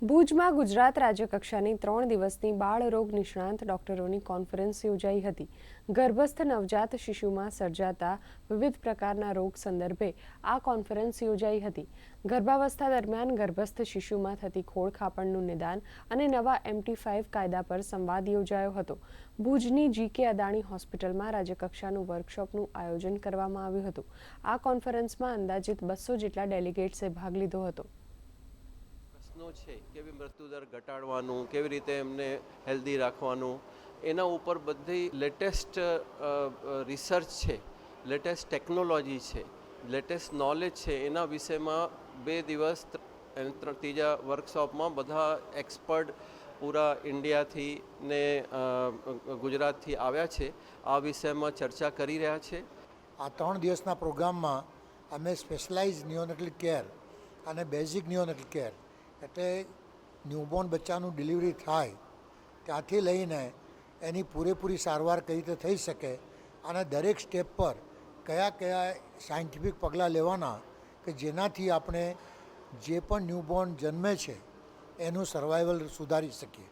ભુજમાં ગુજરાત રાજ્યકક્ષાની 3 દિવસની બાળરોગ નિષ્ણાંત ડોક્ટરોની કોન્ફરન્સ યોજાઈ હતી. ગર્ભસ્થ નવજાત શિશુમાં સર્જાતા વિવિધ પ્રકારના રોગ સંદર્ભે આ કોન્ફરન્સ યોજાઈ હતી. ગર્ભાવસ્થા દરમિયાન ગર્ભસ્થ શિશુમાં થતી ખોળખાપણનું નિદાન અને નવા MT5 કાયદા પર સંવાદ યોજાયો હતો. ભુજની GK અદાણી હોસ્પિટલમાં રાજ્યકક્ષાનું વર્કશોપનું આયોજન કરવામાં આવ્યું હતું. આ કોન્ફરન્સમાં અંદાજિત 200 જેટલા ડેલિગેટ્સે ભાગ લીધો હતો. છે કેવી મૃત્યુદર ઘટાડવાનું, કેવી રીતે એમને હેલ્ધી રાખવાનું, એના ઉપર બધી લેટેસ્ટ રિસર્ચ છે, લેટેસ્ટ ટેકનોલોજી છે, લેટેસ્ટ નોલેજ છે. એના વિષયમાં 2 દિવસ ત્રીજા વર્કશોપમાં બધા એક્સપર્ટ પૂરા ઇન્ડિયાથી ને ગુજરાતથી આવ્યા છે. આ વિષયમાં ચર્ચા કરી રહ્યા છે. આ 3 દિવસના પ્રોગ્રામમાં અમે સ્પેશિયલાઇઝ નિયોનેટલ કેર અને બેઝિક નિયોનેટલ કેર એટલે ન્યૂબોર્ન બચ્ચાનું ડિલિવરી થાય ત્યાંથી લઈને એની પૂરેપૂરી સારવાર કઈ રીતે થઈ શકે અને દરેક સ્ટેપ પર કયા કયા સાયન્ટિફિક પગલાં લેવાના કે જેનાથી આપણે જે પણ ન્યૂબોર્ન જન્મે છે એનું સર્વાઈવલ સુધારી શકીએ.